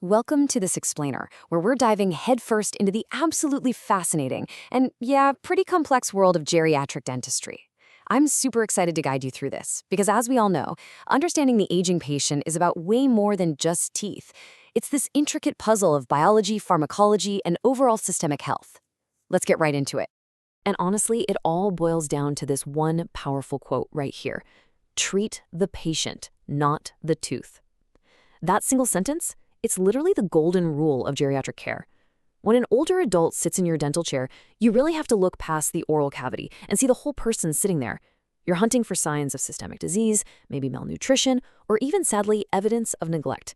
Welcome to this explainer, where we're diving headfirst into the absolutely fascinating and, yeah, pretty complex world of geriatric dentistry. I'm super excited to guide you through this, because as we all know, understanding the aging patient is about way more than just teeth. It's this intricate puzzle of biology, pharmacology, and overall systemic health. Let's get right into it. And honestly, it all boils down to this one powerful quote right here. Treat the patient, not the tooth. That single sentence? It's literally the golden rule of geriatric care. When an older adult sits in your dental chair, you really have to look past the oral cavity and see the whole person sitting there. You're hunting for signs of systemic disease, maybe malnutrition, or even, sadly, evidence of neglect.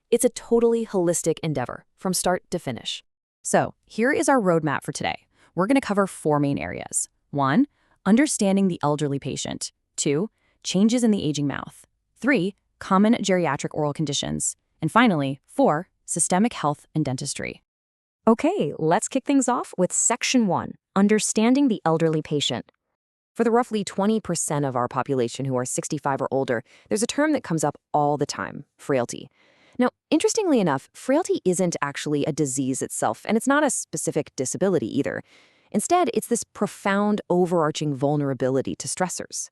It's a totally holistic endeavor, from start to finish. So, here is our roadmap for today. We're going to cover 4 main areas. 1. Understanding the elderly patient. 2. Changes in the aging mouth. 3. Common geriatric oral conditions. And finally, 4. Systemic health and dentistry. Okay, let's kick things off with Section 1, Understanding the Elderly Patient. For the roughly 20% of our population who are 65 or older, there's a term that comes up all the time, frailty. Now, interestingly enough, frailty isn't actually a disease itself, and it's not a specific disability either. Instead, it's this profound, overarching vulnerability to stressors.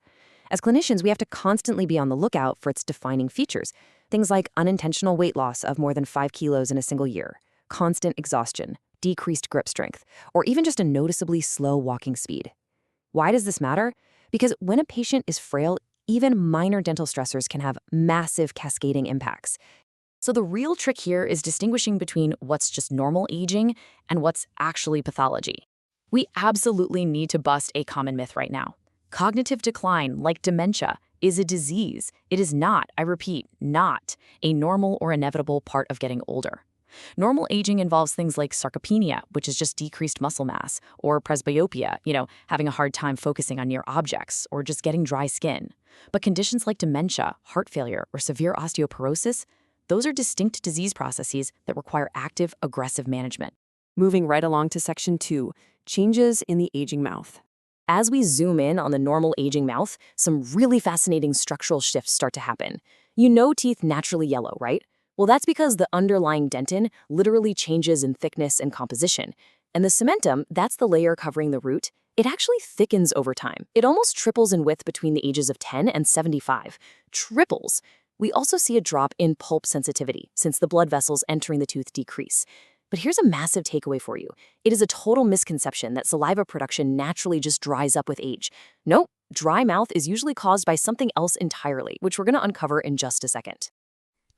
As clinicians, we have to constantly be on the lookout for its defining features, things like unintentional weight loss of more than 5 kilos in a single year, constant exhaustion, decreased grip strength, or even just a noticeably slow walking speed. Why does this matter? Because when a patient is frail, even minor dental stressors can have massive cascading impacts. So the real trick here is distinguishing between what's just normal aging and what's actually pathology. We absolutely need to bust a common myth right now. Cognitive decline, like dementia, is a disease. It is not, I repeat, not a normal or inevitable part of getting older. Normal aging involves things like sarcopenia, which is just decreased muscle mass, or presbyopia, having a hard time focusing on near objects, or just getting dry skin. But conditions like dementia, heart failure, or severe osteoporosis, those are distinct disease processes that require active, aggressive management. Moving right along to Section 2, Changes in the Aging Mouth. As we zoom in on the normal aging mouth, some really fascinating structural shifts start to happen. You know teeth naturally yellow, right? Well, that's because the underlying dentin literally changes in thickness and composition. And the cementum, that's the layer covering the root, it actually thickens over time. It almost triples in width between the ages of 10 and 75. Triples. We also see a drop in pulp sensitivity, since the blood vessels entering the tooth decrease. But here's a massive takeaway for you. It is a total misconception that saliva production naturally just dries up with age. Nope, dry mouth is usually caused by something else entirely, which we're going to uncover in just a second.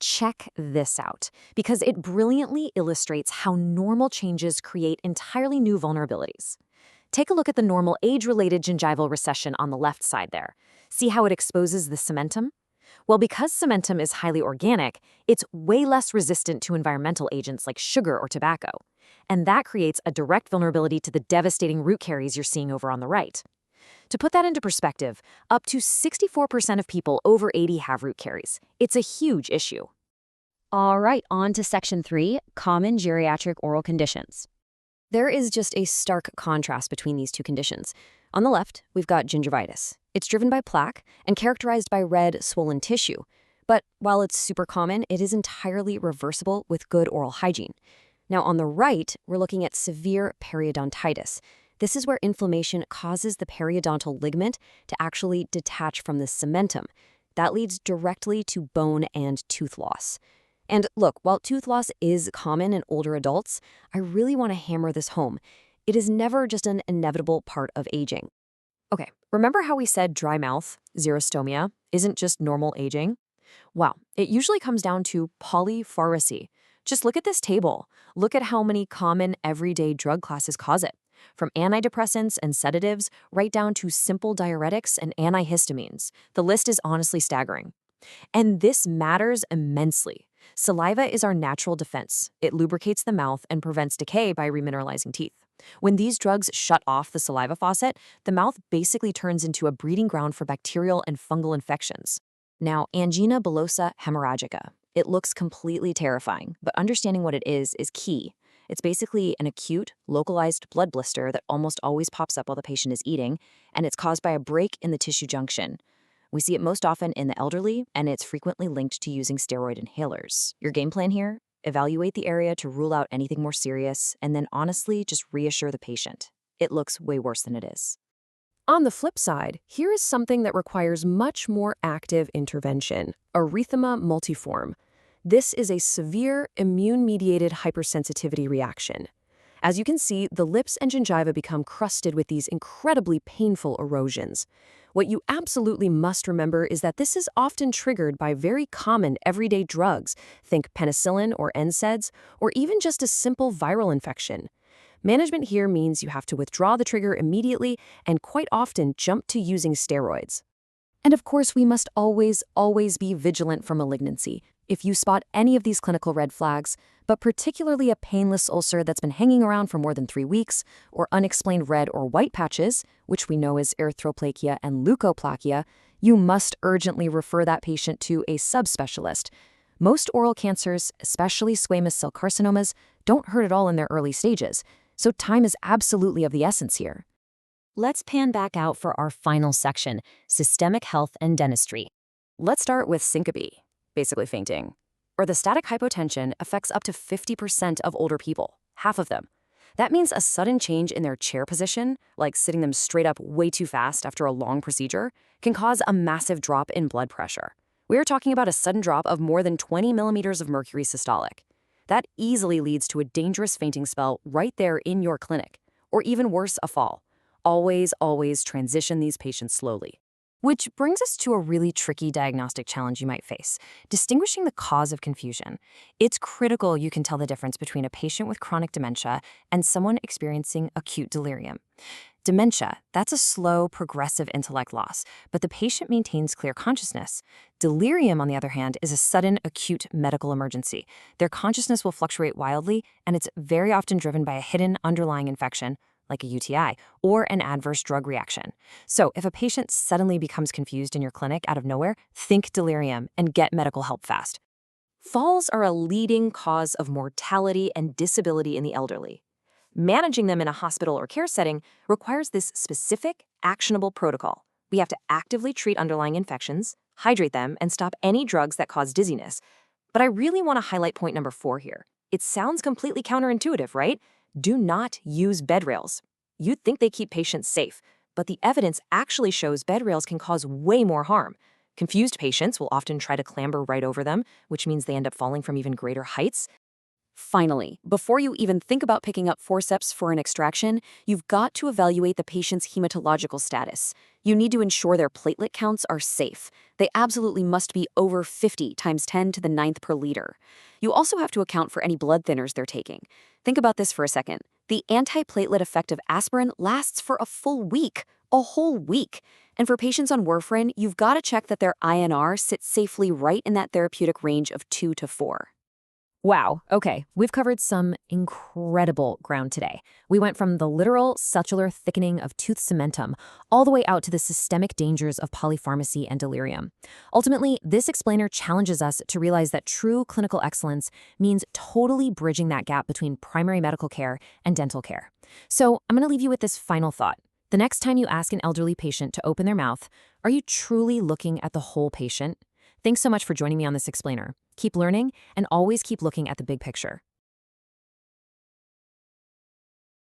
Check this out, because it brilliantly illustrates how normal changes create entirely new vulnerabilities. Take a look at the normal age-related gingival recession on the left side there. See how it exposes the cementum? Well, because cementum is highly organic, it's way less resistant to environmental agents like sugar or tobacco. And that creates a direct vulnerability to the devastating root caries you're seeing over on the right. To put that into perspective, up to 64% of people over 80 have root caries. It's a huge issue. All right, on to Section 3, Common Geriatric Oral Conditions. There is just a stark contrast between these two conditions. On the left, we've got gingivitis. It's driven by plaque and characterized by red, swollen tissue. But while it's super common, it is entirely reversible with good oral hygiene. Now, on the right, we're looking at severe periodontitis. This is where inflammation causes the periodontal ligament to actually detach from the cementum. That leads directly to bone and tooth loss. And look, while tooth loss is common in older adults, I really want to hammer this home. It is never just an inevitable part of aging. Okay, remember how we said dry mouth, xerostomia, isn't just normal aging? Well, it usually comes down to polypharmacy. Just look at this table. Look at how many common everyday drug classes cause it. From antidepressants and sedatives right down to simple diuretics and antihistamines. The list is honestly staggering. And this matters immensely. Saliva is our natural defense. It lubricates the mouth and prevents decay by remineralizing teeth. When these drugs shut off the saliva faucet, the mouth basically turns into a breeding ground for bacterial and fungal infections. Now, angina bullosa hemorrhagica. It looks completely terrifying, but understanding what it is key. It's basically an acute, localized blood blister that almost always pops up while the patient is eating, and it's caused by a break in the tissue junction. We see it most often in the elderly, and it's frequently linked to using steroid inhalers. Your game plan here? evaluate the area to rule out anything more serious, and then honestly just reassure the patient. It looks way worse than it is. On the flip side, here is something that requires much more active intervention: erythema multiforme. This is a severe immune-mediated hypersensitivity reaction. As you can see, the lips and gingiva become crusted with these incredibly painful erosions. What you absolutely must remember is that this is often triggered by very common everyday drugs, think penicillin or NSAIDs, or even just a simple viral infection. Management here means you have to withdraw the trigger immediately and quite often jump to using steroids. And of course, we must always be vigilant for malignancy. If you spot any of these clinical red flags, but particularly a painless ulcer that's been hanging around for more than 3 weeks, or unexplained red or white patches, which we know is erythroplakia and leukoplakia, you must urgently refer that patient to a subspecialist. Most oral cancers, especially squamous cell carcinomas, don't hurt at all in their early stages, so time is absolutely of the essence here. Let's pan back out for our final section, systemic health and dentistry. Let's start with syncope, basically fainting, or the static hypotension affects up to 50% of older people, half of them. That means a sudden change in their chair position, like sitting them straight up way too fast after a long procedure, can cause a massive drop in blood pressure. We are talking about a sudden drop of more than 20 millimeters of mercury systolic. That easily leads to a dangerous fainting spell right there in your clinic, or even worse, a fall. Always transition these patients slowly. Which brings us to a really tricky diagnostic challenge you might face: distinguishing the cause of confusion. It's critical you can tell the difference between a patient with chronic dementia and someone experiencing acute delirium. Dementia, that's a slow, progressive intellect loss, but the patient maintains clear consciousness. Delirium, on the other hand, is a sudden, acute medical emergency. Their consciousness will fluctuate wildly, and it's very often driven by a hidden underlying infection, like a UTI, or an adverse drug reaction. So if a patient suddenly becomes confused in your clinic out of nowhere, think delirium and get medical help fast. Falls are a leading cause of mortality and disability in the elderly. Managing them in a hospital or care setting requires this specific, actionable protocol. We have to actively treat underlying infections, hydrate them, and stop any drugs that cause dizziness. But I really want to highlight point number 4 here. It sounds completely counterintuitive, right? Do not use bed rails. You'd think they keep patients safe, but the evidence actually shows bed rails can cause way more harm. Confused patients will often try to clamber right over them, which means they end up falling from even greater heights. Finally, before you even think about picking up forceps for an extraction, you've got to evaluate the patient's hematological status. You need to ensure their platelet counts are safe. They absolutely must be over 50 times 10 to the 9th per liter. You also have to account for any blood thinners they're taking. Think about this for a second. The antiplatelet effect of aspirin lasts for a full week, a whole week. And for patients on warfarin, you've got to check that their INR sits safely right in that therapeutic range of 2 to 4. Wow, okay, we've covered some incredible ground today. We went from the literal cellular thickening of tooth cementum all the way out to the systemic dangers of polypharmacy and delirium. Ultimately, this explainer challenges us to realize that true clinical excellence means totally bridging that gap between primary medical care and dental care. So I'm going to leave you with this final thought. The next time you ask an elderly patient to open their mouth, are you truly looking at the whole patient? Thanks so much for joining me on this explainer. Keep learning and always keep looking at the big picture.